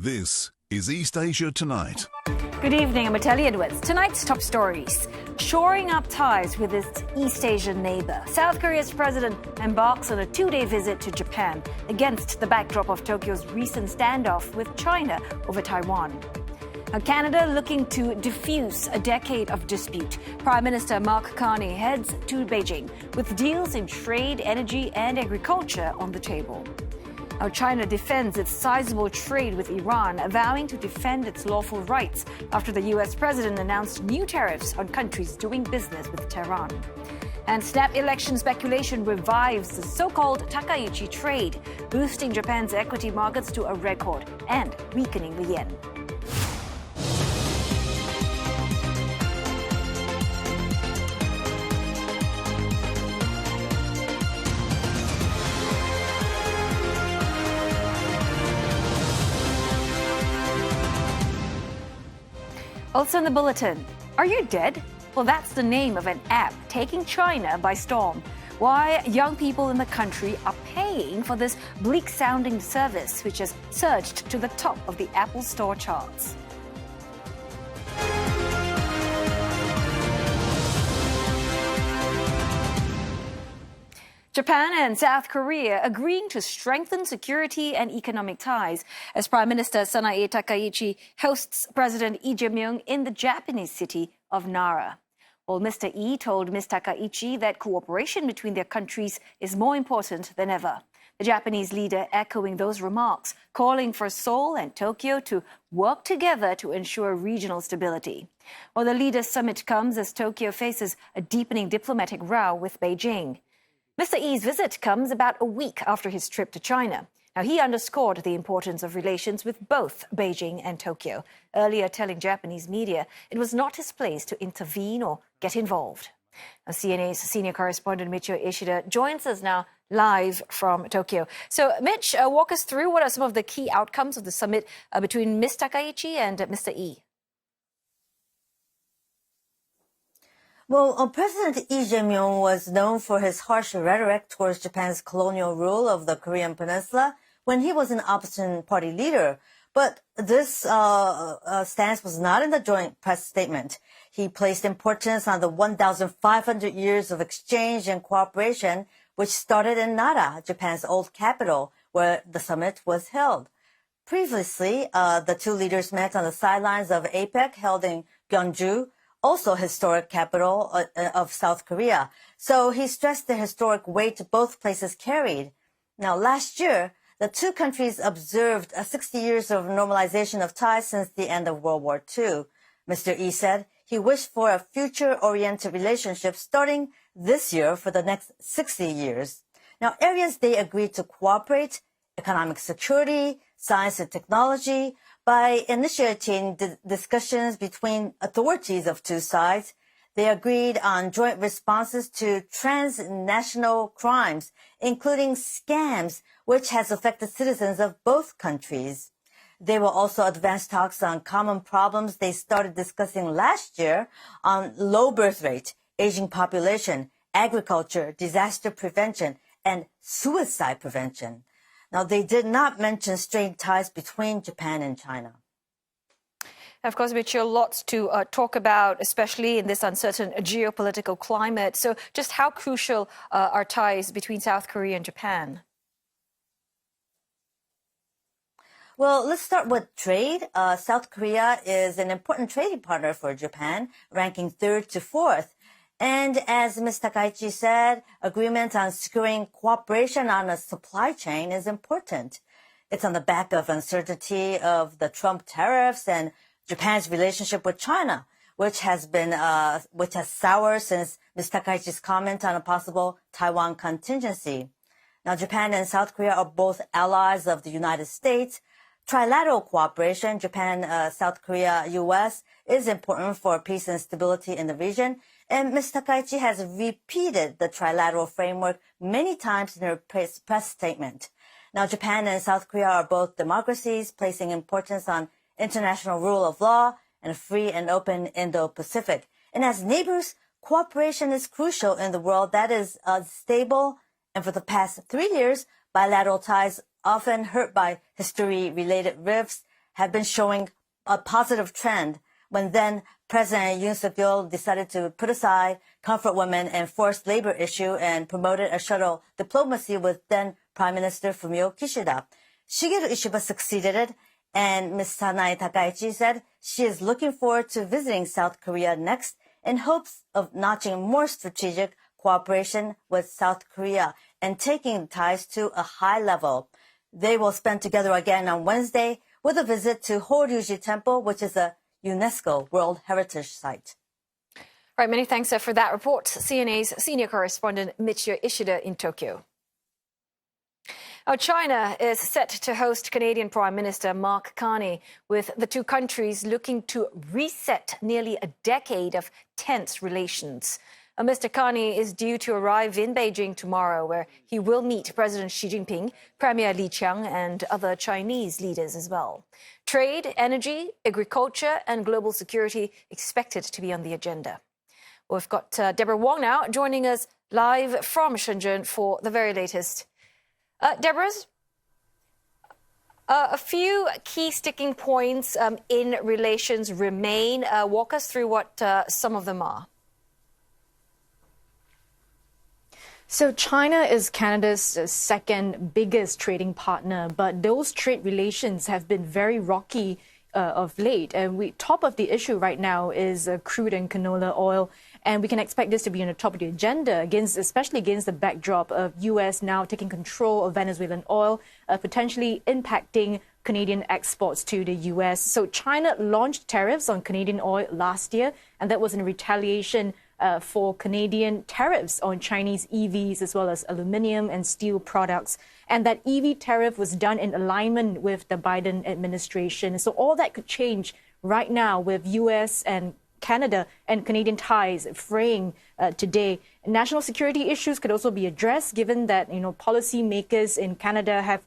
This is East Asia Tonight. Good evening, I'm Ateli Edwards. Tonight's top stories. Shoring up ties with its East Asian neighbor. South Korea's president embarks on a two-day visit to Japan against the backdrop of Tokyo's recent standoff with China over Taiwan. Now, Canada looking to diffuse a decade of dispute. Prime Minister Mark Carney heads to Beijing with deals in trade, energy and agriculture on the table. Now, China defends its sizable trade with Iran, vowing to defend its lawful rights after the U.S. president announced new tariffs on countries doing business with Tehran. And snap election speculation revives the so-called Takaichi trade, boosting Japan's equity markets to a record and weakening the yen. Also in the bulletin, are you dead? Well, that's the name of an app taking China by storm. Why young people in the country are paying for this bleak-sounding service, which has surged to the top of the Apple Store charts. Japan and South Korea agreeing to strengthen security and economic ties as Prime Minister Sanae Takaichi hosts President Myung in the Japanese city of Nara. Well, Mr. Lee told Ms. Takaichi that cooperation between their countries is more important than ever. The Japanese leader echoing those remarks, calling for Seoul and Tokyo to work together to ensure regional stability. Well, the leaders' summit comes as Tokyo faces a deepening diplomatic row with Beijing. Mr. Yi's visit comes about a week after his trip to China. Now, he underscored the importance of relations with both Beijing and Tokyo, earlier telling Japanese media it was not his place to intervene or get involved. Now, CNA's senior correspondent Michio Ishida joins us now live from Tokyo. So, Mitch, walk us through what are some of the key outcomes of the summit between Ms. Takaichi and Mr. Yi. Well, President Myung was known for his harsh rhetoric towards Japan's colonial rule of the Korean Peninsula when he was an opposition party leader. But this stance was not in the joint press statement. He placed importance on the 1,500 years of exchange and cooperation, which started in Nara, Japan's old capital, where the summit was held. Previously, the two leaders met on the sidelines of APEC held in Gyeongju, also historic capital of South Korea. So he stressed the historic weight both places carried. Now, last year, the two countries observed 60 years of normalization of ties since the end of World War II. Mr. Yi said he wished for a future-oriented relationship starting this year for the next 60 years. Now, areas they agreed to cooperate: economic security, science and technology. By initiating discussions between authorities of two sides, they agreed on joint responses to transnational crimes, including scams, which has affected citizens of both countries. They will also advance talks on common problems they started discussing last year on low birth rate, aging population, agriculture, disaster prevention, and suicide prevention. Now, they did not mention strained ties between Japan and China. Of course, Mitchell, lots to talk about, especially in this uncertain geopolitical climate. So just how crucial are ties between South Korea and Japan? Well, let's start with trade. South Korea is an important trading partner for Japan, ranking 3rd to 4th. And as Ms. Takaichi said, agreement on securing cooperation on a supply chain is important. It's on the back of uncertainty of the Trump tariffs and Japan's relationship with China, which has soured since Ms. Takaichi's comment on a possible Taiwan contingency. Now, Japan and South Korea are both allies of the United States. Trilateral cooperation, Japan, South Korea, U.S., is important for peace and stability in the region. And Ms. Takaichi has repeated the trilateral framework many times in her press statement. Now, Japan and South Korea are both democracies, placing importance on international rule of law and a free and open Indo-Pacific. And as neighbors, cooperation is crucial in the world that is stable. And for the past 3 years, bilateral ties, often hurt by history-related rifts, have been showing a positive trend when then President Yoon Suk-yeol decided to put aside comfort women and forced labor issue and promoted a shuttle diplomacy with then Prime Minister Fumio Kishida. Shigeru Ishiba succeeded it, and Ms. Sanae Takaichi said she is looking forward to visiting South Korea next in hopes of notching more strategic cooperation with South Korea and taking ties to a high level. They will spend together again on Wednesday with a visit to Horyuji Temple, which is a UNESCO World Heritage Site. All right, many thanks for that report. CNA's senior correspondent Michio Ishida in Tokyo. Now, China is set to host Canadian Prime Minister Mark Carney, with the two countries looking to reset nearly a decade of tense relations. Mr. Carney is due to arrive in Beijing tomorrow, where he will meet President Xi Jinping, Premier Li Qiang, and other Chinese leaders as well. Trade, energy, agriculture, and global security expected to be on the agenda. We've got Deborah Wong now joining us live from Shenzhen for the very latest. Deborah, a few key sticking points in relations remain. Walk us through what some of them are. So China is Canada's second biggest trading partner, but those trade relations have been very rocky of late. And top of the issue right now is crude and canola oil. And we can expect this to be on the top of the agenda, especially against the backdrop of U.S. now taking control of Venezuelan oil, potentially impacting Canadian exports to the U.S. So China launched tariffs on Canadian oil last year, and that was in retaliation for Canadian tariffs on Chinese EVs as well as aluminium and steel products. And that EV tariff was done in alignment with the Biden administration. So all that could change right now with U.S. and Canada and Canadian ties fraying today. National security issues could also be addressed, given that policymakers in Canada have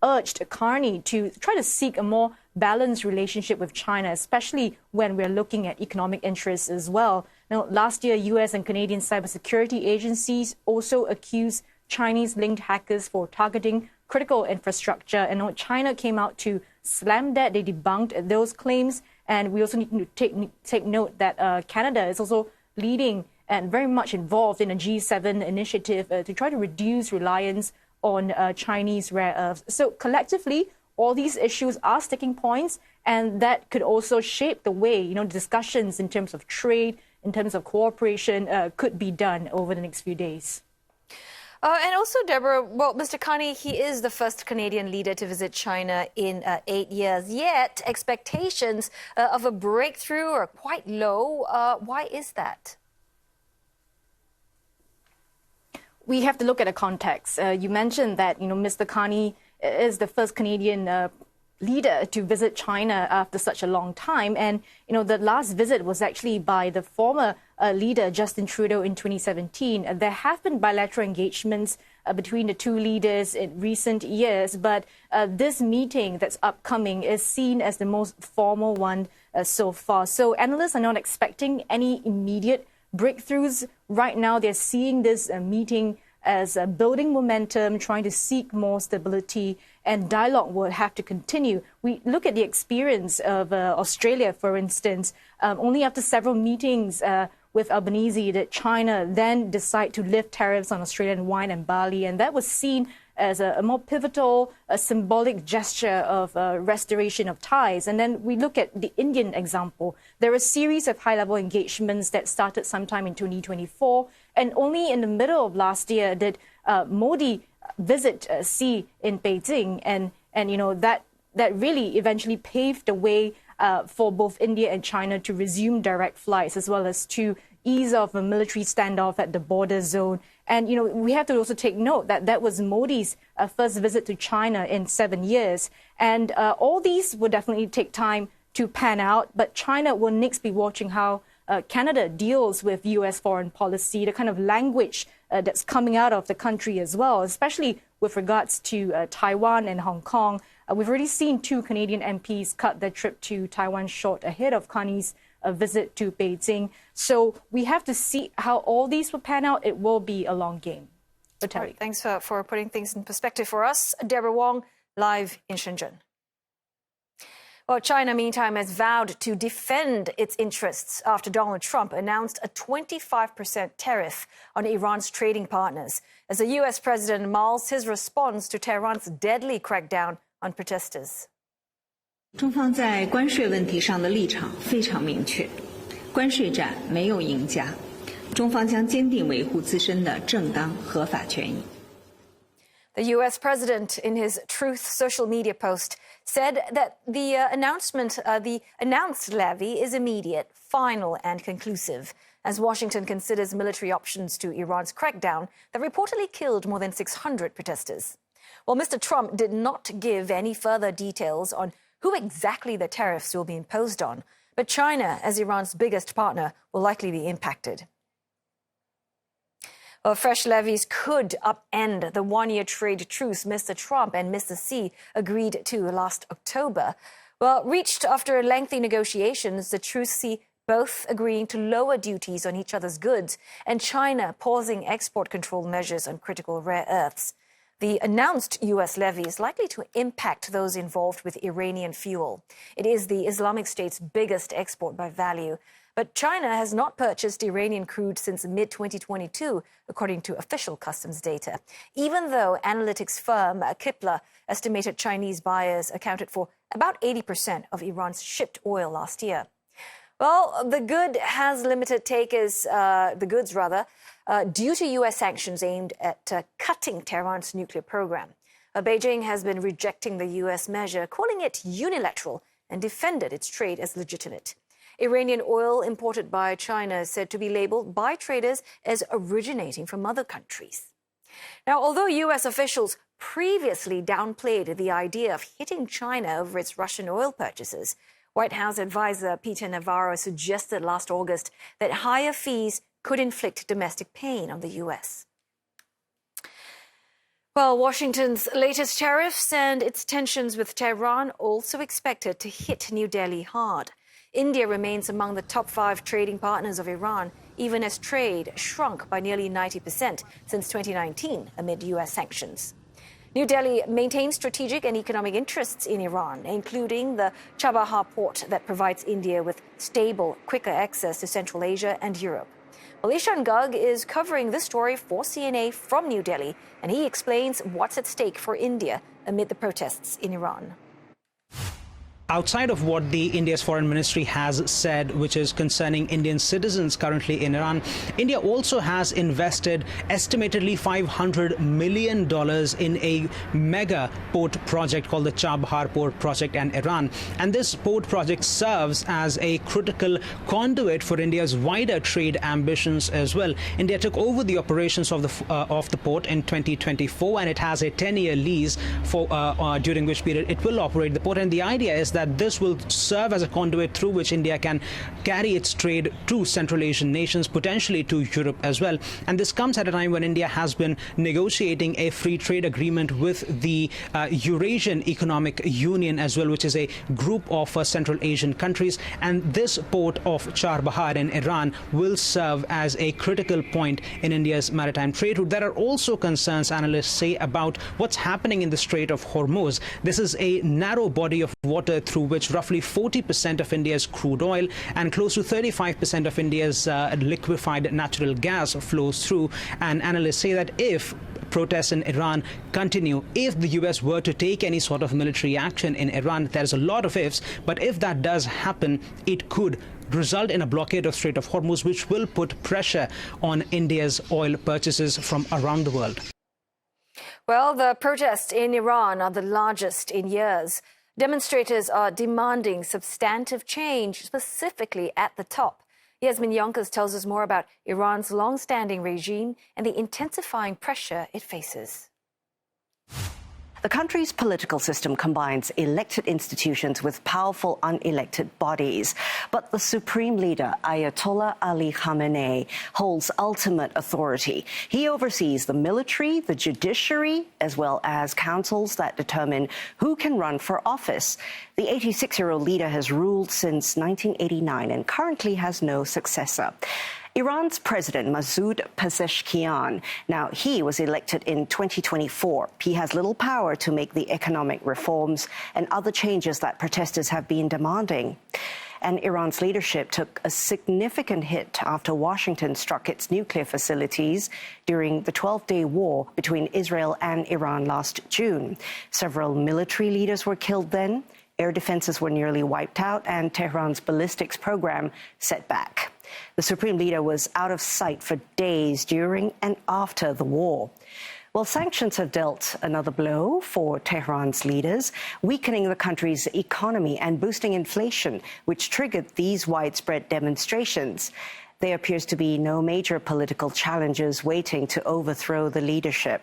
urged Carney to try to seek a more balanced relationship with China, especially when we're looking at economic interests as well. Now, last year, U.S. and Canadian cybersecurity agencies also accused Chinese-linked hackers for targeting critical infrastructure. And China came out to slam that. They debunked those claims. And we also need to take note that Canada is also leading and very much involved in a G7 initiative to try to reduce reliance on Chinese rare earths. So collectively, all these issues are sticking points, and that could also shape the way, discussions in terms of trade, in terms of cooperation could be done over the next few days. And also, Deborah, well, Mr. Carney, he is the first Canadian leader to visit China in 8 years. Yet, expectations of a breakthrough are quite low. Why is that? We have to look at the context. You mentioned that, Mr. Carney is the first Canadian leader to visit China after such a long time. And, the last visit was actually by the former leader, Justin Trudeau, in 2017. There have been bilateral engagements between the two leaders in recent years, but this meeting that's upcoming is seen as the most formal one so far. So analysts are not expecting any immediate breakthroughs. Right now, they're seeing this meeting as building momentum, trying to seek more stability, and dialogue will have to continue. We look at the experience of Australia, for instance. Only after several meetings with Albanese did China then decide to lift tariffs on Australian wine and barley, and that was seen as a more pivotal, symbolic gesture of restoration of ties. And then we look at the Indian example. There are a series of high-level engagements that started sometime in 2024, and only in the middle of last year did Modi visit Xi in Beijing, and that really eventually paved the way for both India and China to resume direct flights, as well as to ease off a military standoff at the border zone. And, we have to also take note that that was Modi's first visit to China in 7 years. And all these will definitely take time to pan out. But China will next be watching how Canada deals with U.S. foreign policy, the kind of language that's coming out of the country as well, especially with regards to Taiwan and Hong Kong. We've already seen 2 Canadian MPs cut their trip to Taiwan short ahead of Carney's visit to Beijing. So we have to see how all these will pan out. It will be a long game. Right, thanks for putting things in perspective for us. Deborah Wong, live in Shenzhen. Well, China, meantime, has vowed to defend its interests after Donald Trump announced a 25% tariff on Iran's trading partners, as the U.S. president mauls his response to Tehran's deadly crackdown on protesters. 中方在关税问题上的立场非常明确，关税战没有赢家，中方将坚定维护自身的正当合法权益。 The U.S. president, in his Truth social media post, said that the announced levy is immediate, final and conclusive, as Washington considers military options to Iran's crackdown that reportedly killed more than 600 protesters. Well, Mr. Trump did not give any further details on who exactly the tariffs will be imposed on, but China, as Iran's biggest partner, will likely be impacted. Well, fresh levies could upend the one-year trade truce Mr. Trump and Mr. Xi agreed to last October. Well, reached after lengthy negotiations, the truce see both agreeing to lower duties on each other's goods and China pausing export control measures on critical rare earths. The announced U.S. levy is likely to impact those involved with Iranian fuel. It is the Islamic State's biggest export by value. But China has not purchased Iranian crude since mid-2022, according to official customs data, even though analytics firm Kipler estimated Chinese buyers accounted for about 80% of Iran's shipped oil last year. Well, the goods has limited takers, due to U.S. sanctions aimed at cutting Tehran's nuclear program. Beijing has been rejecting the U.S. measure, calling it unilateral, and defended its trade as legitimate. Iranian oil imported by China is said to be labeled by traders as originating from other countries. Now, although U.S. officials previously downplayed the idea of hitting China over its Russian oil purchases, White House advisor Peter Navarro suggested last August that higher fees could inflict domestic pain on the U.S. Well, Washington's latest tariffs and its tensions with Tehran also expected to hit New Delhi hard. India remains among the top 5 trading partners of Iran, even as trade shrunk by nearly 90% since 2019 amid U.S. sanctions. New Delhi maintains strategic and economic interests in Iran, including the Chabahar port that provides India with stable, quicker access to Central Asia and Europe. Well, Ishan Garg is covering this story for CNA from New Delhi, and he explains what's at stake for India amid the protests in Iran. Outside of what the India's foreign ministry has said, which is concerning Indian citizens currently in Iran, India also has invested estimatedly $500 million in a mega port project called the Chabahar Port Project in Iran. And this port project serves as a critical conduit for India's wider trade ambitions as well. India took over the operations of the port in 2024, and it has a 10-year lease for during which period it will operate the port. And the idea is that this will serve as a conduit through which India can carry its trade to Central Asian nations, potentially to Europe as well. And this comes at a time when India has been negotiating a free trade agreement with the Eurasian Economic Union as well, which is a group of Central Asian countries. And this port of Chabahar in Iran will serve as a critical point in India's maritime trade route. There are also concerns, analysts say, about what's happening in the Strait of Hormuz. This is a narrow body of water through which roughly 40% of India's crude oil and close to 35% of India's liquefied natural gas flows through. And analysts say that if protests in Iran continue, if the U.S. were to take any sort of military action in Iran, there's a lot of ifs, but if that does happen, it could result in a blockade of Strait of Hormuz, which will put pressure on India's oil purchases from around the world. Well, the protests in Iran are the largest in years. Demonstrators are demanding substantive change, specifically at the top. Yasmin Yonkers tells us more about Iran's long-standing regime and the intensifying pressure it faces. The country's political system combines elected institutions with powerful unelected bodies. But the supreme leader, Ayatollah Ali Khamenei, holds ultimate authority. He oversees the military, the judiciary, as well as councils that determine who can run for office. The 86-year-old leader has ruled since 1989 and currently has no successor. Iran's President Masoud Pezeshkian, now he was elected in 2024. He has little power to make the economic reforms and other changes that protesters have been demanding. And Iran's leadership took a significant hit after Washington struck its nuclear facilities during the 12-day war between Israel and Iran last June. Several military leaders were killed then, air defenses were nearly wiped out, and Tehran's ballistics program set back. The supreme leader was out of sight for days during and after the war. Well, sanctions have dealt another blow for Tehran's leaders, weakening the country's economy and boosting inflation, which triggered these widespread demonstrations. There appears to be no major political challenges waiting to overthrow the leadership.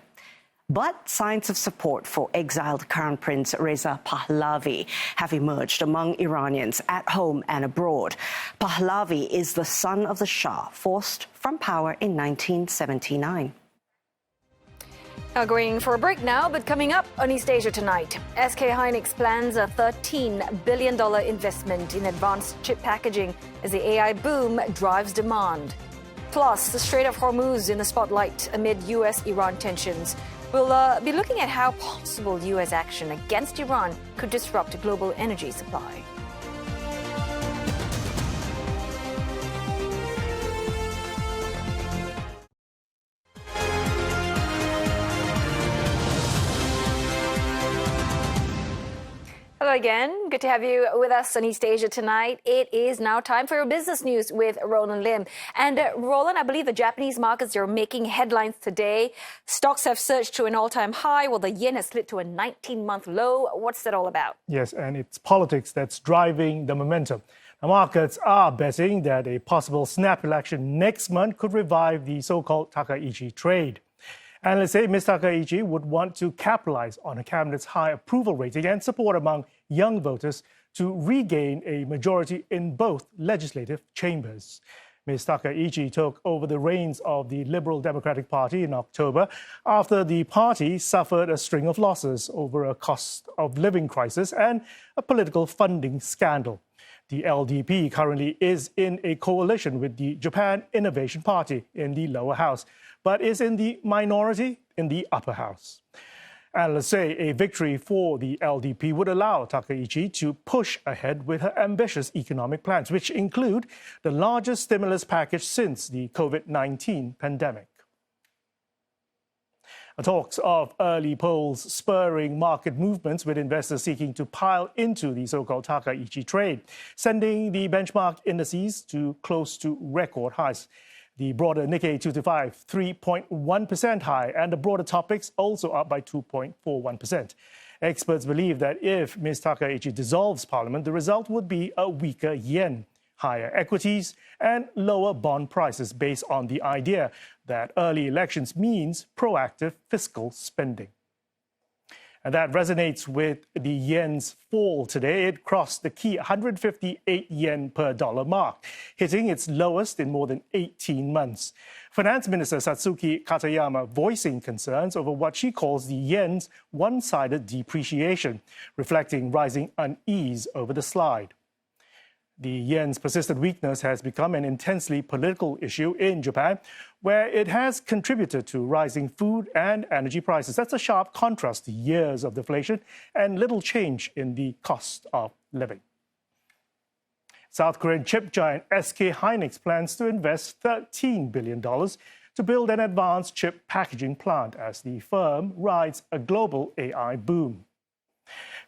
But signs of support for exiled Crown Prince Reza Pahlavi have emerged among Iranians at home and abroad. Pahlavi is the son of the Shah, forced from power in 1979. Going for a break now, but coming up on East Asia tonight, SK Hynix plans a $13 billion investment in advanced chip packaging as the AI boom drives demand. Plus, the Strait of Hormuz in the spotlight amid US-Iran tensions. We'll be looking at how possible US action against Iran could disrupt global energy supply. Hello again. Good to have you with us on East Asia tonight. It is now time for your business news with Roland Lim. And Roland, I believe the Japanese markets are making headlines today. Stocks have surged to an all-time high, while the yen has slid to a 19-month low. What's that all about? Yes, and it's politics that's driving the momentum. The markets are betting that a possible snap election next month could revive the so-called Takaichi trade. Analysts say Ms. Takaichi would want to capitalize on her cabinet's high approval rating and support among young voters to regain a majority in both legislative chambers. Ms. Takaichi took over the reins of the Liberal Democratic Party in October after the party suffered a string of losses over a cost of living crisis and a political funding scandal. The LDP currently is in a coalition with the Japan Innovation Party in the lower house, but is in the minority in the upper house. Analysts say a victory for the LDP would allow Takaichi to push ahead with her ambitious economic plans, which include the largest stimulus package since the COVID-19 pandemic. Talks of early polls spurring market movements, with investors seeking to pile into the so-called Takaichi trade, sending the benchmark indices to close to record highs. The broader Nikkei 225, 3.1% high, and the broader topics also up by 2.41%. Experts believe that if Ms. Takaichi dissolves parliament, the result would be a weaker yen, higher equities, and lower bond prices, based on the idea that early elections means proactive fiscal spending. And that resonates with the yen's fall today. It crossed the key 158 yen per dollar mark, hitting its lowest in more than 18 months. Finance Minister Satsuki Katayama voicing concerns over what she calls the yen's one-sided depreciation, reflecting rising unease over the slide. The yen's persistent weakness has become an intensely political issue in Japan, where it has contributed to rising food and energy prices. That's a sharp contrast to years of deflation and little change in the cost of living. South Korean chip giant SK Hynix plans to invest $13 billion to build an advanced chip packaging plant as the firm rides a global AI boom.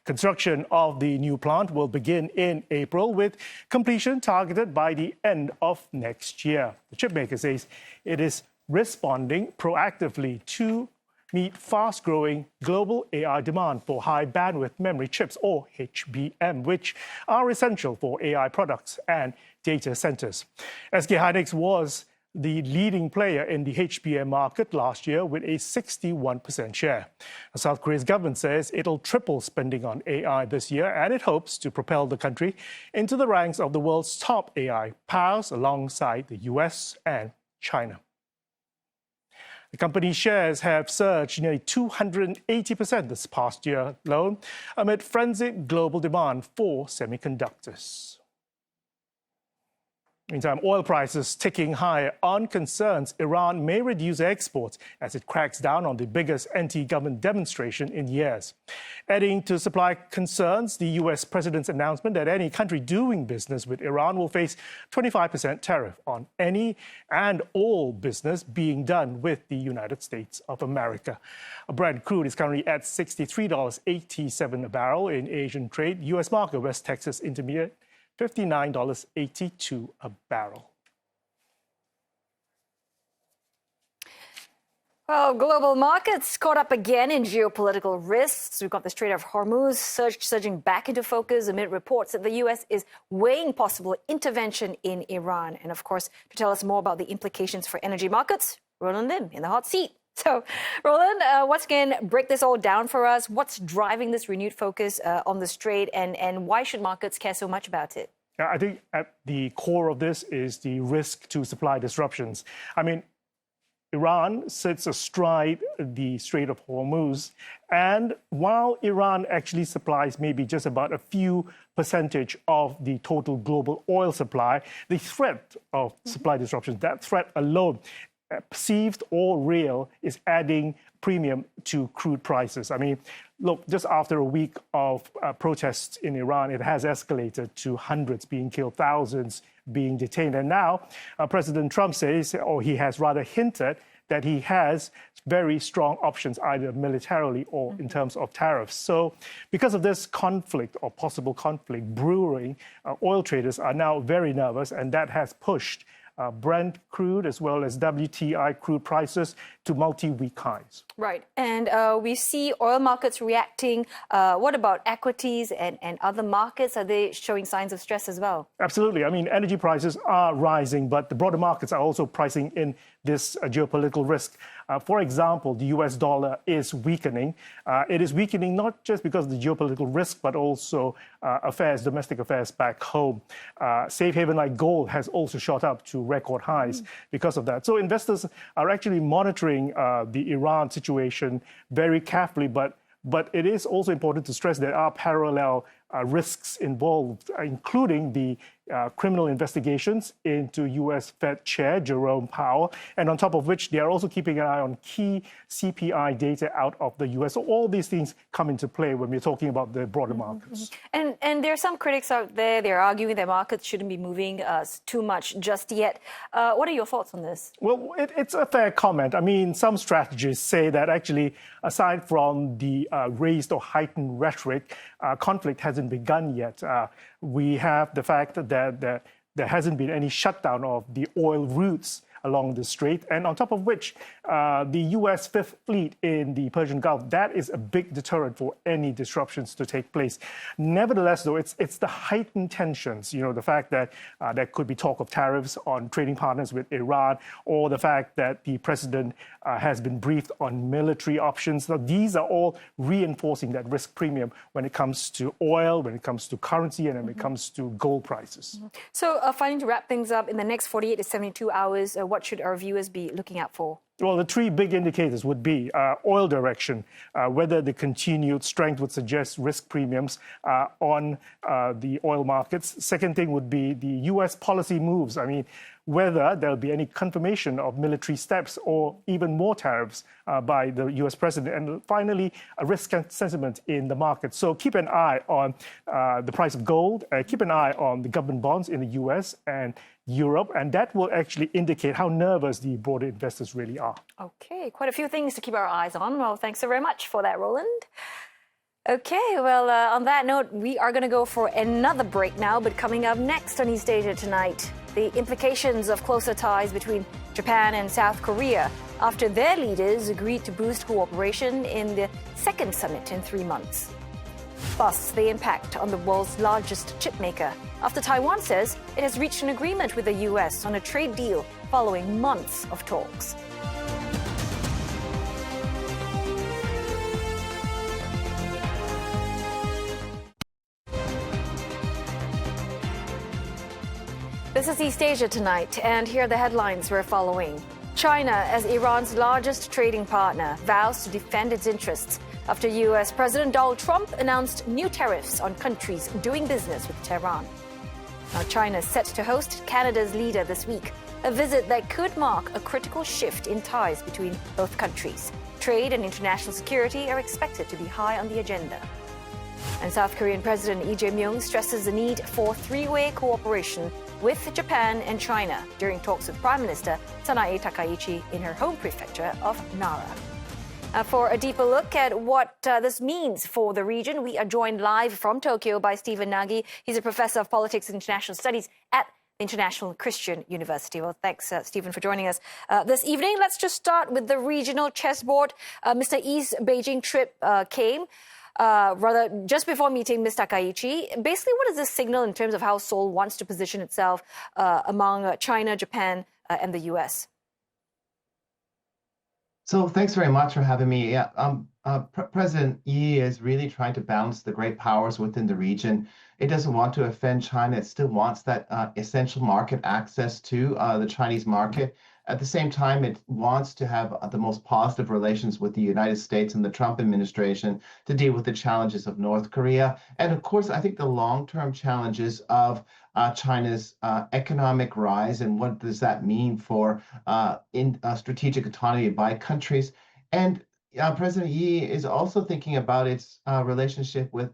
Construction of the new plant will begin in April, with completion targeted by the end of next year. The chipmaker says it is responding proactively to meet fast-growing global AI demand for high-bandwidth memory chips, or HBM, which are essential for AI products and data centers. SK Hynix was the leading player in the HBM market last year with a 61% share. South Korea's government says it'll triple spending on AI this year, and it hopes to propel the country into the ranks of the world's top AI powers alongside the US and China. The company's shares have surged nearly 280% this past year alone amid frenzied global demand for semiconductors. Meantime, oil prices ticking higher on concerns Iran may reduce exports as it cracks down on the biggest anti-government demonstration in years. Adding to supply concerns, the U.S. president's announcement that any country doing business with Iran will face 25% tariff on any and all business being done with the United States of America. Brent crude is currently at $63.87 a barrel in Asian trade. U.S. market West Texas Intermediate $59.82 a barrel. Well, global markets caught up again in geopolitical risks. We've got the Strait of Hormuz surging back into focus amid reports that the U.S. is weighing possible intervention in Iran. And of course, to tell us more about the implications for energy markets, Roland Lim in the hot seat. So, Roland, once again, break this all down for us. What's driving this renewed focus on the Strait, and why should markets care so much about it? I think at the core of this is the risk to supply disruptions. I mean, Iran sits astride the Strait of Hormuz, and while Iran actually supplies maybe just about a few percentage of the total global oil supply, the threat of supply disruptions, that threat alone, perceived or real, is adding premium to crude prices. I mean, look, just after a week of protests in Iran, it has escalated to hundreds being killed, thousands being detained. And now President Trump says, or he has rather hinted, that he has very strong options, either militarily or in terms of tariffs. So because of this conflict or possible conflict brewing, oil traders are now very nervous, and that has pushed Brent crude as well as WTI crude prices to multi-week highs. Right. And we see oil markets reacting. What about equities and other markets? Are they showing signs of stress as well? Absolutely. I mean, energy prices are rising, but the broader markets are also pricing in this geopolitical risk. For example, the US dollar is weakening. It is weakening not just because of the geopolitical risk, but also domestic affairs back home. Safe haven like gold has also shot up to record highs because of that. So investors are actually monitoring the Iran situation very carefully, but it is also important to stress there are parallel risks involved, including the criminal investigations into U.S. Fed Chair Jerome Powell, and on top of which they are also keeping an eye on key CPI data out of the U.S. So all these things come into play when we're talking about the broader markets. And there are some critics out there, they're arguing that markets shouldn't be moving too much just yet. What are your thoughts on this? Well, it's a fair comment. I mean, some strategists say that actually, aside from the raised or heightened rhetoric, conflict hasn't begun yet. We have the fact that there hasn't been any shutdown of the oil routes along the strait, and on top of which, the U.S. Fifth Fleet in the Persian Gulf, that is a big deterrent for any disruptions to take place. Nevertheless, though, it's the heightened tensions, the fact that there could be talk of tariffs on trading partners with Iran, or the fact that the president has been briefed on military options. Now, these are all reinforcing that risk premium when it comes to oil, when it comes to currency, and when it comes to gold prices. So, finally, to wrap things up, in the next 48 to 72 hours, what should our viewers be looking out for? Well, the three big indicators would be oil direction, whether the continued strength would suggest risk premiums on the oil markets. Second thing would be the U.S. policy moves. I mean, whether there'll be any confirmation of military steps or even more tariffs by the U.S. president. And finally, a risk sentiment in the market. So keep an eye on the price of gold, keep an eye on the government bonds in the U.S. and Europe, and that will actually indicate how nervous the broader investors really are. Okay, quite a few things to keep our eyes on. Well, thanks so very much for that, Roland. Okay, well, on that note, we are going to go for another break now, but coming up next on East Asia Tonight, the implications of closer ties between Japan and South Korea after their leaders agreed to boost cooperation in the second summit in 3 months. Plus, the impact on the world's largest chip maker after Taiwan says it has reached an agreement with the U.S. on a trade deal following months of talks. This is East Asia Tonight, and here are the headlines we're following. China, as Iran's largest trading partner, vows to defend its interests after U.S. President Donald Trump announced new tariffs on countries doing business with Tehran. Now, China is set to host Canada's leader this week, a visit that could mark a critical shift in ties between both countries. Trade and international security are expected to be high on the agenda. And South Korean President Lee Jae-myung stresses the need for three-way cooperation with Japan and China during talks with Prime Minister Sanae Takaichi in her home prefecture of Nara. For a deeper look at what this means for the region, we are joined live from Tokyo by Stephen Nagy. He's a professor of politics and international studies at International Christian University. Well, thanks, Stephen, for joining us this evening. Let's just start with the regional chessboard. Mr. Yi's Beijing trip came just before meeting Ms. Takaichi. Basically, what does this signal in terms of how Seoul wants to position itself among China, Japan, and the U.S.? So thanks very much for having me. Yeah, President Yi is really trying to balance the great powers within the region. It doesn't want to offend China. It still wants that essential market access to the Chinese market. At the same time, it wants to have the most positive relations with the United States and the Trump administration to deal with the challenges of North Korea. And of course, I think the long-term challenges of China's economic rise and what does that mean for strategic autonomy by countries. And President Yi is also thinking about its relationship with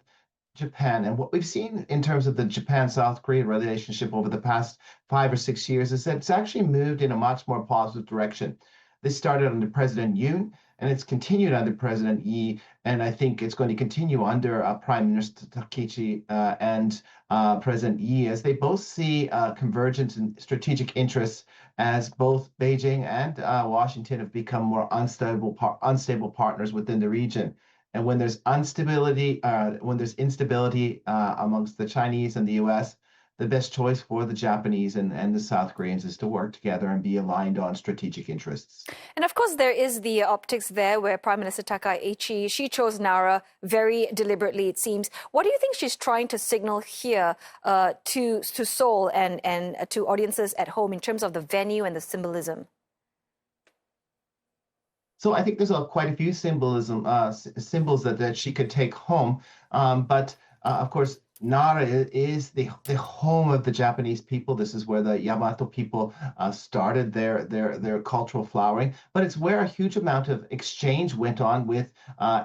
Japan. And what we've seen in terms of the Japan-South Korea relationship over the past 5 or 6 years is that it's actually moved in a much more positive direction. This started under President Myung, and it's continued under President Yi, and I think it's going to continue under Prime Minister Takaichi and President Yi, as they both see convergence in strategic interests as both Beijing and Washington have become more unstable partners within the region. And when there's instability amongst the Chinese and the U.S., the best choice for the Japanese and the South Koreans is to work together and be aligned on strategic interests. And of course, there is the optics there where Prime Minister Takaichi, she chose Nara very deliberately, it seems. What do you think she's trying to signal here to Seoul and to audiences at home in terms of the venue and the symbolism? So I think there's quite a few symbols that she could take home. But of course, Nara is the home of the Japanese people. This is where the Yamato people started their cultural flowering. But it's where a huge amount of exchange went on with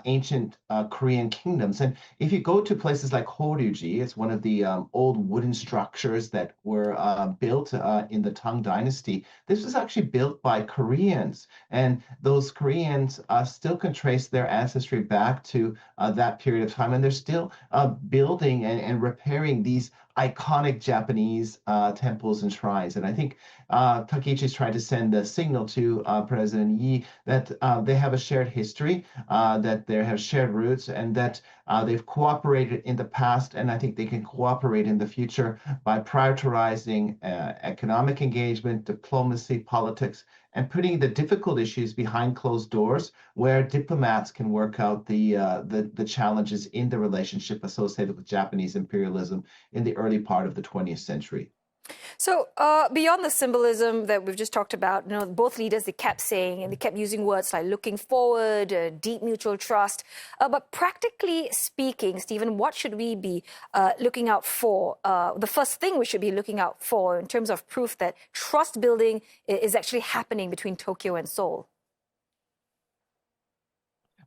ancient Korean kingdoms. And if you go to places like Horyuji, it's one of the old wooden structures that were built in the Tang Dynasty. This was actually built by Koreans. And those Koreans still can trace their ancestry back to that period of time. And they're still building and repairing these iconic Japanese temples and shrines. And I think Takaichi is trying to send a signal to President Yi that they have a shared history, that they have shared roots, and that they've cooperated in the past, and I think they can cooperate in the future by prioritizing economic engagement, diplomacy, politics, and putting the difficult issues behind closed doors where diplomats can work out the challenges in the relationship associated with Japanese imperialism in the early part of the 20th century. So beyond the symbolism that we've just talked about, both leaders, they kept saying and they kept using words like looking forward, deep mutual trust. But practically speaking, Stephen, what should we be looking out for? The first thing we should be looking out for in terms of proof that trust building is actually happening between Tokyo and Seoul?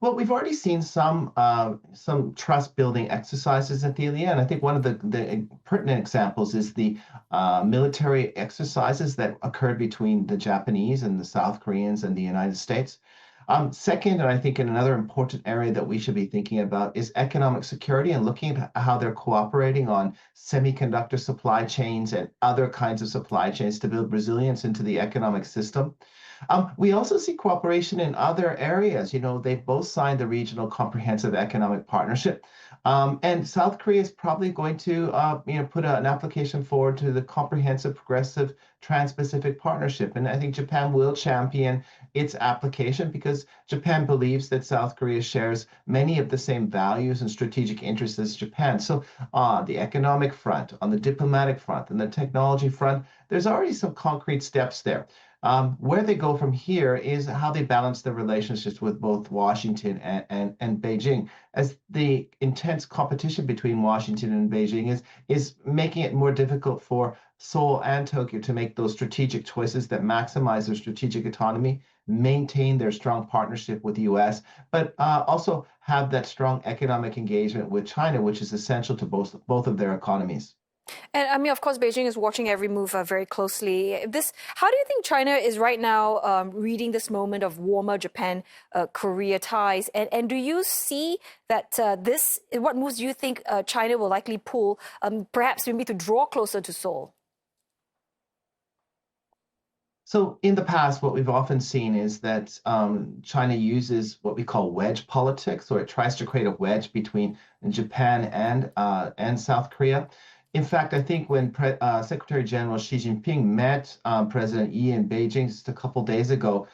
Well, we've already seen some trust-building exercises, Athelia, and I think one of the pertinent examples is the military exercises that occurred between the Japanese and the South Koreans and the United States. Second, and I think in another important area that we should be thinking about is economic security and looking at how they're cooperating on semiconductor supply chains and other kinds of supply chains to build resilience into the economic system. We also see cooperation in other areas. They've both signed the Regional Comprehensive Economic Partnership. And South Korea is probably going to put an application forward to the Comprehensive Progressive Trans-Pacific Partnership. And I think Japan will champion its application because Japan believes that South Korea shares many of the same values and strategic interests as Japan. So on the economic front, on the diplomatic front, and the technology front, there's already some concrete steps there. Where they go from here is how they balance their relationships with both Washington and Beijing, as the intense competition between Washington and Beijing is making it more difficult for Seoul and Tokyo to make those strategic choices that maximize their strategic autonomy, maintain their strong partnership with the U.S., but also have that strong economic engagement with China, which is essential to both of their economies. And I mean, of course, Beijing is watching every move very closely. How do you think China is right now reading this moment of warmer Japan-Korea ties? And do you see that what moves do you think China will likely pull, perhaps maybe to draw closer to Seoul? So in the past, what we've often seen is that China uses what we call wedge politics, or it tries to create a wedge between Japan and South Korea. In fact, I think when Secretary General Xi Jinping met President Yi in Beijing just a couple days ago,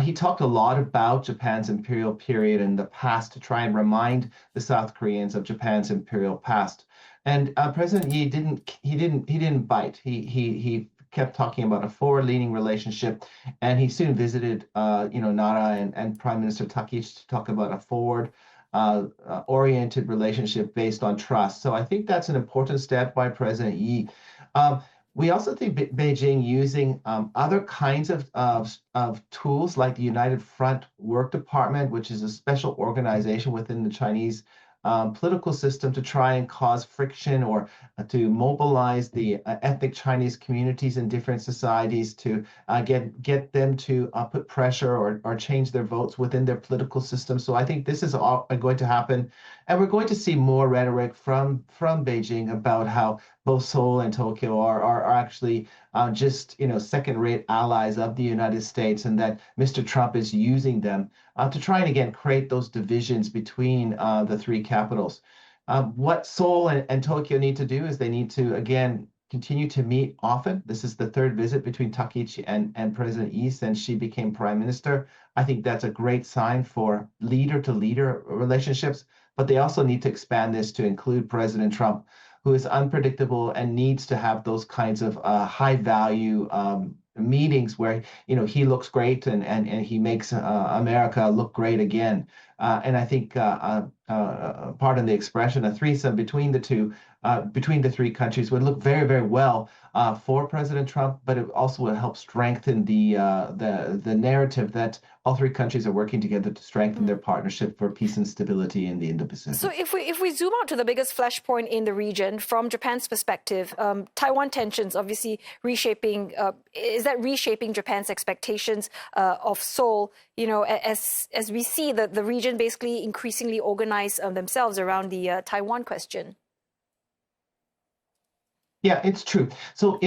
he talked a lot about Japan's imperial period in the past to try and remind the South Koreans of Japan's imperial past. And President Yi didn't bite. He kept talking about a forward-leaning relationship, and he soon visited Nara and Prime Minister Takaichi to talk about a forward oriented relationship based on trust. So I think that's an important step by President Yi. We also think Beijing using other kinds of tools like the United Front Work Department, which is a special organization within the Chinese political system to try and cause friction or to mobilize the ethnic Chinese communities in different societies to get them to put pressure or change their votes within their political system. So I think this is all going to happen. And we're going to see more rhetoric from Beijing about how both Seoul and Tokyo are actually just second-rate allies of the United States, and that Mr. Trump is using them to try and again create those divisions between the three capitals. What Seoul and Tokyo need to do is they need to again continue to meet often. This is the third visit between Takaichi and President Yi since she became Prime Minister. I think that's a great sign for leader-to-leader relationships, but they also need to expand this to include President Trump, who is unpredictable and needs to have those kinds of high-value meetings where he looks great and he makes America look great again. And I think, pardon the expression, a threesome between the three countries would look very, very well for President Trump, but it also will help strengthen the narrative that all three countries are working together to strengthen their partnership for peace and stability in the Indo-Pacific. So if we zoom out to the biggest flashpoint in the region, from Japan's perspective, Taiwan tensions obviously reshaping. Is that reshaping Japan's expectations of Seoul? As we see the region basically increasingly organize themselves around the Taiwan question. Yeah, it's true. So,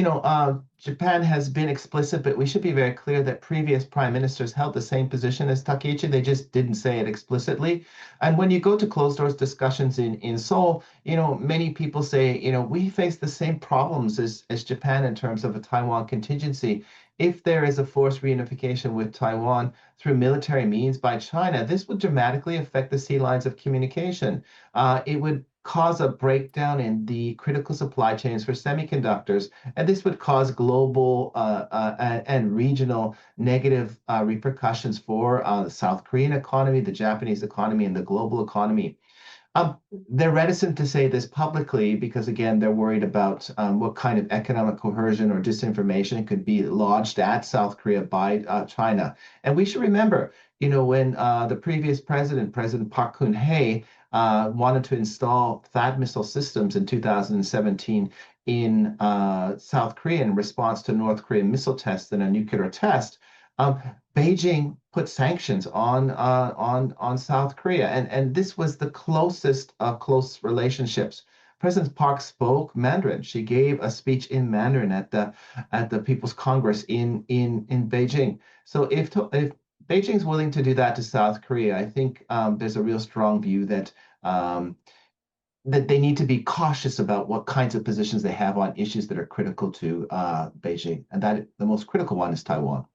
Japan has been explicit, but we should be very clear that previous prime ministers held the same position as Takaichi. They just didn't say it explicitly. And when you go to closed doors discussions in Seoul, many people say, we face the same problems as Japan in terms of a Taiwan contingency. If there is a forced reunification with Taiwan through military means by China, this would dramatically affect the sea lines of communication. It would cause a breakdown in the critical supply chains for semiconductors, and this would cause global and regional negative repercussions for the South Korean economy, the Japanese economy, and the global economy. They're reticent to say this publicly because, again, they're worried about what kind of economic coercion or disinformation could be lodged at South Korea by China. And we should remember, when the previous President Park Geun-hye, wanted to install THAAD missile systems in 2017 in South Korea in response to North Korean missile tests and a nuclear test, Beijing put sanctions on South Korea, and this was the closest of close relationships. President Park spoke Mandarin. She gave a speech in Mandarin at the People's Congress in Beijing. So if Beijing's willing to do that to South Korea, I think there's a real strong view that they need to be cautious about what kinds of positions they have on issues that are critical to Beijing, and that the most critical one is Taiwan.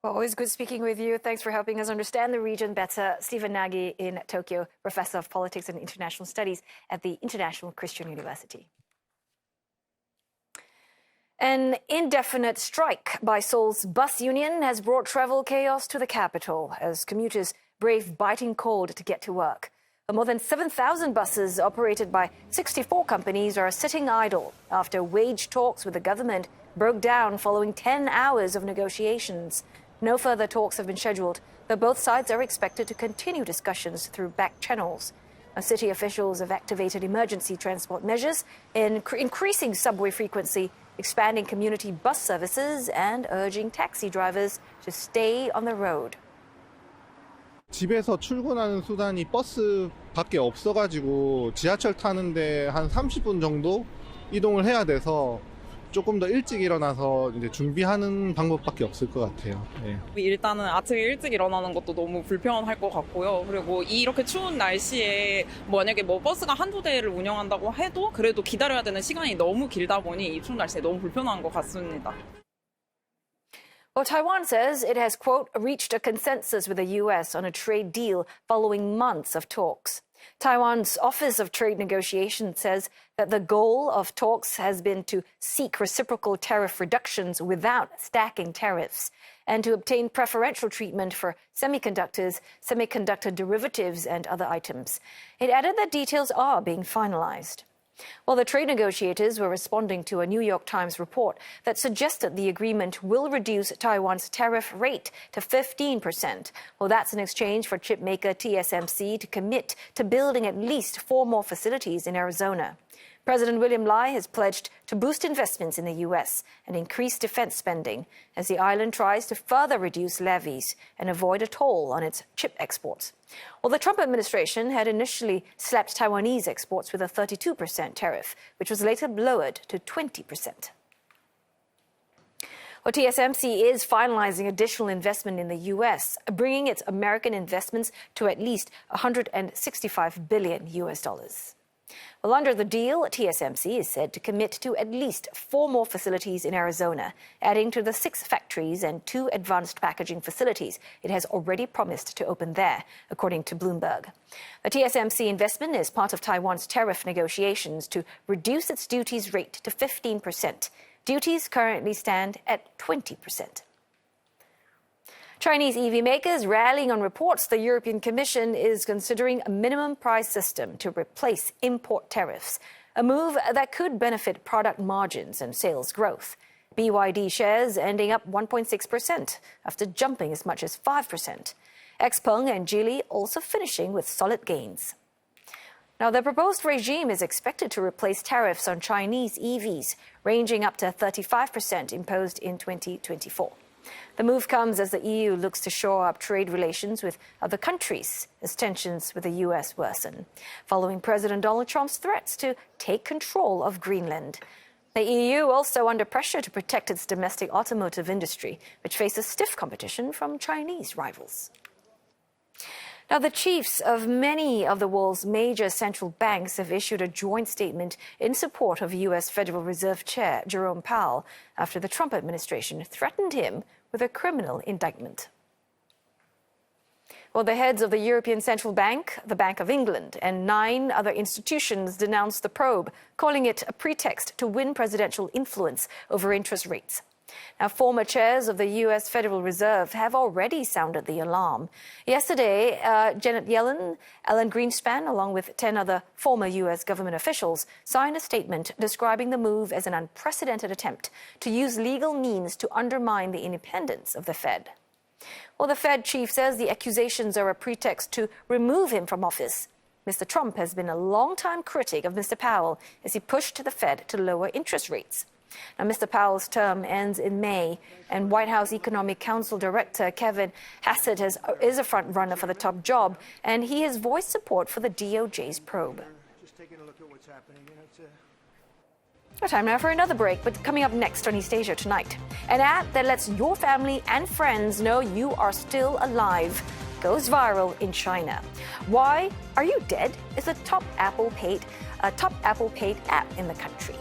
Well, always good speaking with you. Thanks for helping us understand the region better. Stephen Nagy in Tokyo, Professor of Politics and International Studies at the International Christian University. An indefinite strike by Seoul's bus union has brought travel chaos to the capital as commuters brave biting cold to get to work. More than 7,000 buses operated by 64 companies are sitting idle after wage talks with the government broke down following 10 hours of negotiations. No further talks have been scheduled, but both sides are expected to continue discussions through back channels. City officials have activated emergency transport measures, increasing subway frequency, expanding community bus services, and urging taxi drivers to stay on the road. 집에서 출근하는 수단이 버스밖에 없어가지고 지하철 타는데 한 30분 정도 이동을 해야 돼서 조금 더 일찍 일어나서 이제 준비하는 방법밖에 없을 것 같아요. 네. 일단은 아침에 일찍 일어나는 것도 너무 불편할 것 같고요. 그리고 이렇게 추운 날씨에 만약에 버스가 한두 대를 운영한다고 해도 그래도 기다려야 되는 시간이 너무 길다 보니 이 추운 날씨에 너무 불편한 것 같습니다. Well, Taiwan says it has, quote, reached a consensus with the U.S. on a trade deal following months of talks. Taiwan's Office of Trade Negotiations says that the goal of talks has been to seek reciprocal tariff reductions without stacking tariffs and to obtain preferential treatment for semiconductors, semiconductor derivatives, and other items. It added that details are being finalized. Well, the trade negotiators were responding to a New York Times report that suggested the agreement will reduce Taiwan's tariff rate to 15%. Well, that's in exchange for chipmaker TSMC to commit to building at least 4 more facilities in Arizona. President William Lai has pledged to boost investments in the U.S. and increase defense spending as the island tries to further reduce levies and avoid a toll on its chip exports. Well, the Trump administration had initially slapped Taiwanese exports with a 32% tariff, which was later lowered to 20%. Well, TSMC is finalizing additional investment in the U.S., bringing its American investments to at least $165 billion. Well, under the deal, TSMC is said to commit to at least 4 more facilities in Arizona, adding to the 6 factories and 2 advanced packaging facilities it has already promised to open there, according to Bloomberg. The TSMC investment is part of Taiwan's tariff negotiations to reduce its duties rate to 15%. Duties currently stand at 20%. Chinese EV makers rallying on reports the European Commission is considering a minimum price system to replace import tariffs, a move that could benefit product margins and sales growth. BYD shares ending up 1.6% after jumping as much as 5%. Xpeng and Geely also finishing with solid gains. Now, the proposed regime is expected to replace tariffs on Chinese EVs, ranging up to 35% imposed in 2024. The move comes as the EU looks to shore up trade relations with other countries as tensions with the U.S. worsen, following President Donald Trump's threats to take control of Greenland. The EU also under pressure to protect its domestic automotive industry, which faces stiff competition from Chinese rivals. Now, the chiefs of many of the world's major central banks have issued a joint statement in support of U.S. Federal Reserve Chair Jerome Powell after the Trump administration threatened him with a criminal indictment. Well, the heads of the European Central Bank, the Bank of England, and 9 other institutions denounced the probe, calling it a pretext to win presidential influence over interest rates. Now, former chairs of the U.S. Federal Reserve have already sounded the alarm. Yesterday, Janet Yellen, Alan Greenspan, along with 10 other former U.S. government officials, signed a statement describing the move as an unprecedented attempt to use legal means to undermine the independence of the Fed. Well, the Fed chief says the accusations are a pretext to remove him from office. Mr. Trump has been a longtime critic of Mr. Powell as he pushed the Fed to lower interest rates. Now, Mr. Powell's term ends in May, and White House Economic Council Director Kevin Hassett is a front runner for the top job, and he has voiced support for the DOJ's probe. Just taking a look at what's happening. Time now for another break, but coming up next on East Asia Tonight, an app that lets your family and friends know you are still alive goes viral in China. Why Are You Dead is the top Apple paid app in the country.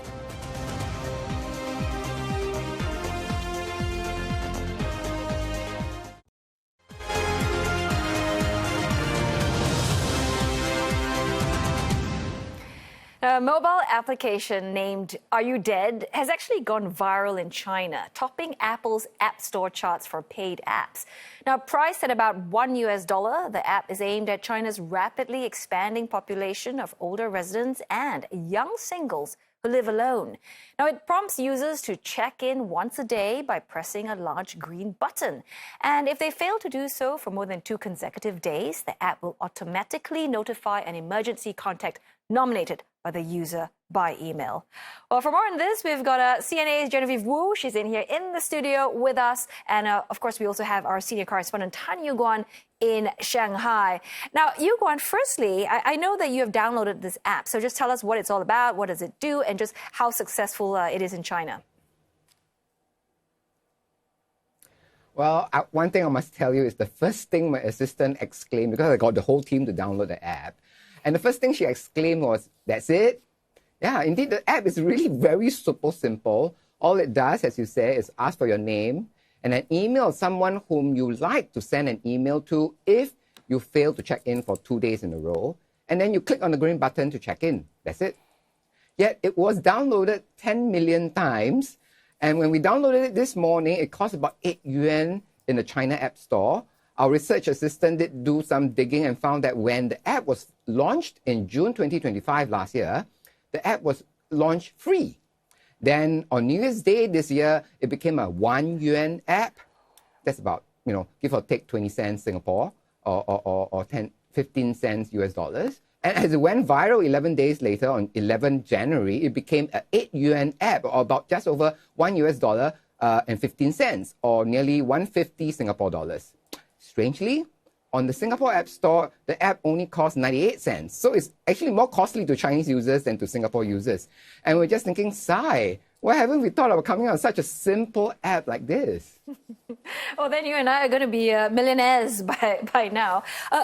Now, A mobile application named Are You Dead has actually gone viral in China, topping Apple's App Store charts for paid apps. Now, priced at about $1, the app is aimed at China's rapidly expanding population of older residents and young singles who live alone. Now, it prompts users to check in once a day by pressing a large green button. And if they fail to do so for more than 2 consecutive days, the app will automatically notify an emergency contact nominated by the user by email. Well, for more on this, we've got CNA's Genevieve Wu. She's in here in the studio with us. And of course, we also have our senior correspondent, Tan Yuguan, in Shanghai. Now, Yuguan, firstly, I know that you have downloaded this app. So just tell us what it's all about, what does it do, and just how successful it is in China. Well, one thing I must tell you is the first thing my assistant exclaimed, because I got the whole team to download the app, and the first thing she exclaimed was, "That's it?" Yeah, indeed, the app is really very super simple. All it does, as you say, is ask for your name and then email someone whom you like to send an email to if you fail to check in for 2 days in a row. And then you click on the green button to check in. That's it. Yet it was downloaded 10 million times. And when we downloaded it this morning, it cost about 8 yuan in the China App Store. Our research assistant did do some digging and found that when the app was launched in June 2025 last year, the app was launched free. Then on New Year's Day this year, it became a 1 yuan app. That's about, give or take 20 cents Singapore or 15 cents US dollars. And as it went viral 11 days later, on 11 January, it became an 8 yuan app, or about just over $1 and 15 cents, or nearly 150 Singapore dollars. Strangely, on the Singapore App Store, the app only costs 98 cents. So it's actually more costly to Chinese users than to Singapore users. And we're just thinking, Sai, why haven't we thought about coming out with such a simple app like this? Well, then you and I are going to be millionaires by now.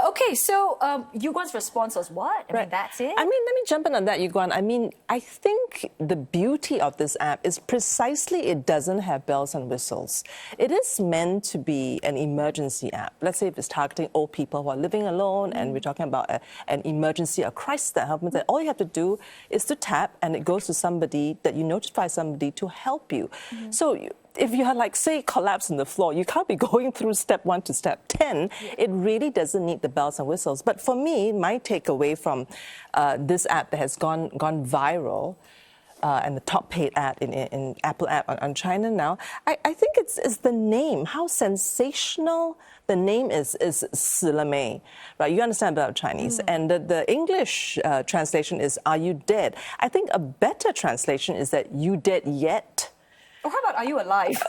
Okay, so Yuguan's response was what? I mean, that's it? I mean, let me jump in on that, Yuguan. I mean, I think the beauty of this app is precisely it doesn't have bells and whistles. It is meant to be an emergency app. Let's say if it's targeting old people who are living alone, and we're talking about an emergency, a crisis that happens, all you have to do is to tap, and it goes to somebody that you notify somebody to help you. So if you had, like, say, collapse on the floor, you can't be going through step 1 to step 10. It really doesn't need the bells and whistles. But for me, my takeaway from this app that has gone viral, and the top paid app in Apple app on China now, I think it's the name, how sensational the name is 死了没, right? You understand about Chinese. And the English translation is, are you dead? I think a better translation is that you dead yet? Or how about, are you alive?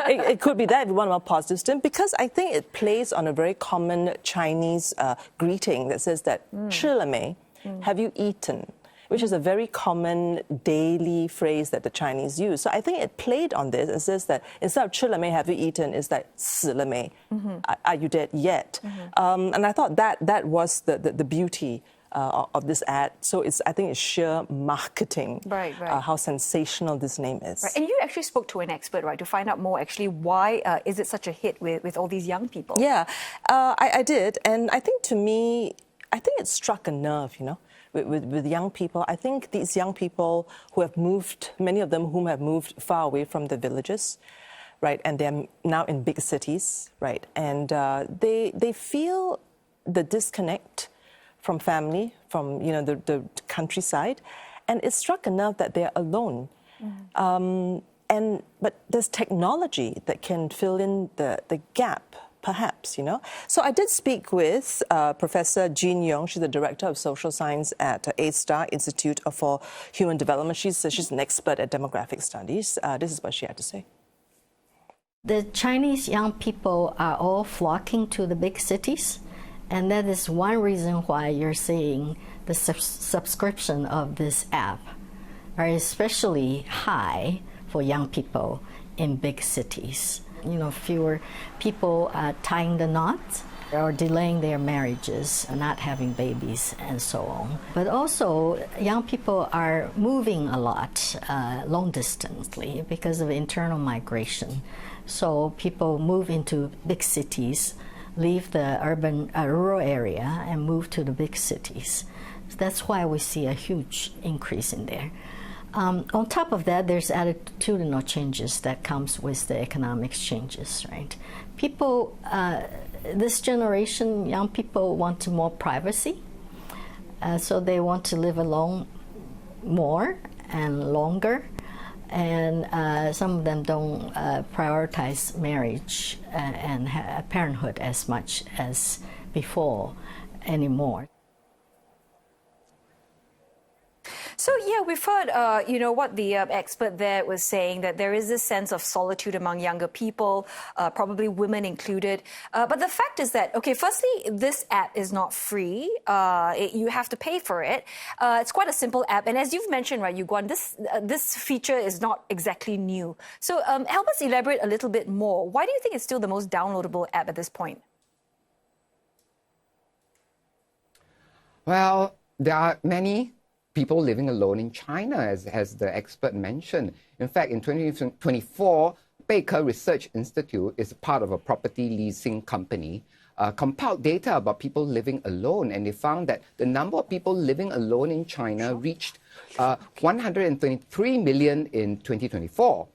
It could be that, one more positive spin, because I think it plays on a very common Chinese greeting that says that, 吃了没? Have you eaten? Which is a very common daily phrase that the Chinese use. So I think it played on this. It says that instead of 吃了没, have you eaten, is that 死了没? Are you dead yet? And I thought that was the beauty of this ad. So I think it's sheer marketing, right. How sensational this name is. Right. And you actually spoke to an expert, right, to find out more actually why is it such a hit with all these young people? Yeah, I did. And I think, to me, I think it struck a nerve, with young people. I think these young people who have moved, many of them whom have moved far away from the villages, right, and they're now in big cities, right, and they feel the disconnect from family, from the countryside, and it struck a nerve that they're alone. But there's technology that can fill in the gap, perhaps, So I did speak with Professor Jean Myung. She's the Director of Social Science at A-Star Institute for Human Development. She's an expert at demographic studies. This is what she had to say. The Chinese young people are all flocking to the big cities, and that is one reason why you're seeing the subscription of this app are especially high for young people in big cities. Fewer people tying the knots or delaying their marriages, not having babies, and so on. But also, young people are moving a lot, long distantly, because of internal migration. So people move into big cities, leave the urban, rural area, and move to the big cities. That's why we see a huge increase in there. On top of that, there's attitudinal changes that comes with the economic changes, right? People, this generation, young people want more privacy, so they want to live alone more and longer, and some of them don't prioritize marriage and parenthood as much as before anymore. So yeah, we've heard, what the expert there was saying, that there is this sense of solitude among younger people, probably women included. But the fact is that, okay, firstly, this app is not free. You have to pay for it. It's quite a simple app. And as you've mentioned, right, Yuguan, this feature is not exactly new. So help us elaborate a little bit more. Why do you think it's still the most downloadable app at this point? Well, there are many people living alone in China, as the expert mentioned. In fact, in 2024, Beike Research Institute is part of a property leasing company, compiled data about people living alone, and they found that the number of people living alone in China reached 123 million in 2024.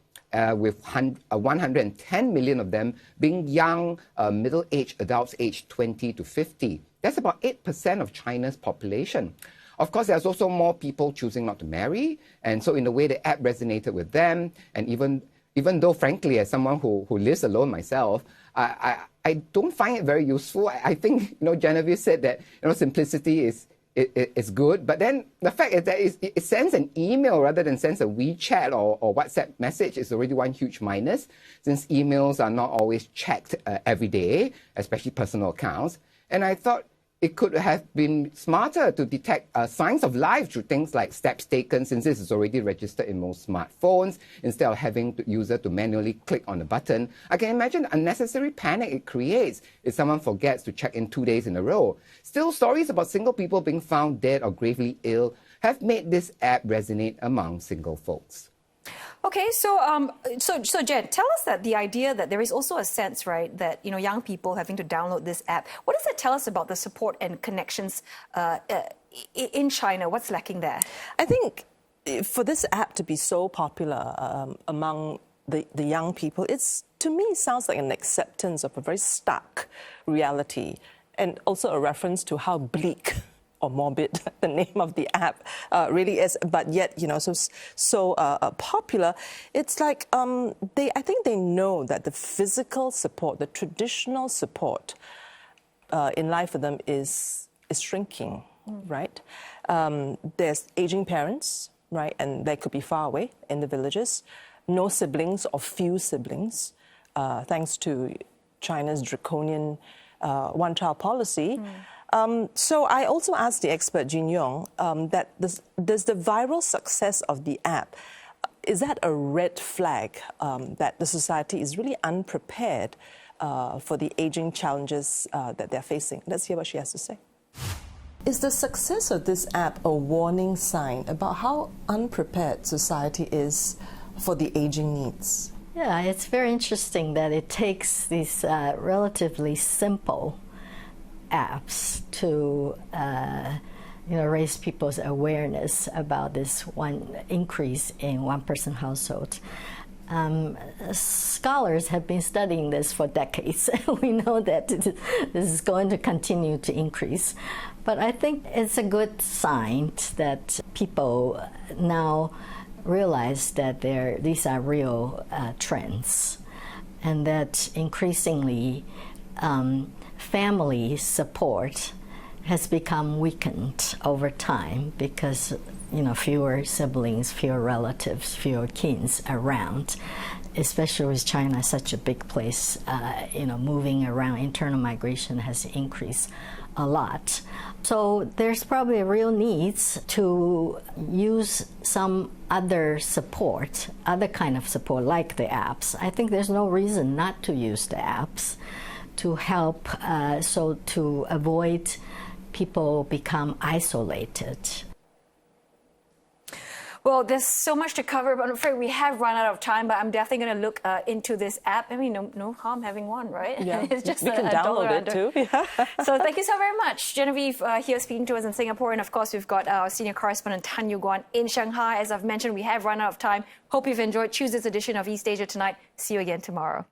With 110 million of them being young, middle-aged adults aged 20 to 50. That's about 8% of China's population. Of course, there's also more people choosing not to marry, and so in a way the app resonated with them. And even though, frankly, as someone who lives alone myself, I don't find it very useful. I think, Genevieve said that, simplicity is good, but then the fact is that it sends an email rather than sends a WeChat or WhatsApp message is already one huge minus, since emails are not always checked every day, especially personal accounts. And I thought it could have been smarter to detect signs of life through things like steps taken, since this is already registered in most smartphones, instead of having the user to manually click on the button. I can imagine the unnecessary panic it creates if someone forgets to check in 2 days in a row. Still, stories about single people being found dead or gravely ill have made this app resonate among single folks. Okay, so Jen, tell us that the idea that there is also a sense, right, that young people having to download this app. What does that tell us about the support and connections in China? What's lacking there? I think for this app to be so popular among the young people, to me sounds like an acceptance of a very stark reality, and also a reference to how bleak or morbid the name of the app really is, but yet so popular. It's like I think they know that the physical support, the traditional support in life for them is shrinking, right? There's aging parents, right, and they could be far away in the villages. No siblings or few siblings, thanks to China's draconian one-child policy. So I also asked the expert Jin Yong that does the viral success of the app, is that a red flag that the society is really unprepared for the aging challenges that they're facing? Let's hear what she has to say. Is the success of this app a warning sign about how unprepared society is for the aging needs? Yeah, it's very interesting that it takes these relatively simple apps to raise people's awareness about this one increase in one-person household. Scholars have been studying this for decades. We know that this is going to continue to increase. But I think it's a good sign that people now realize that these are real trends, and that increasingly family support has become weakened over time because fewer siblings, fewer relatives, fewer kins around, especially with China such a big place. Moving around, internal migration has increased a lot. So there's probably a real need to use some other support, other kind of support like the apps. I think there's no reason not to use the apps to help, so to avoid people become isolated. Well, there's so much to cover, but I'm afraid we have run out of time. But I'm definitely going to look into this app. I mean, no harm having one, right? Yeah, it's just you can download it too. Yeah. So thank you so very much, Genevieve, here speaking to us in Singapore, and of course we've got our senior correspondent Tan Yu Guan in Shanghai. As I've mentioned, we have run out of time. Hope you've enjoyed Tuesday's edition of East Asia Tonight. See you again tomorrow.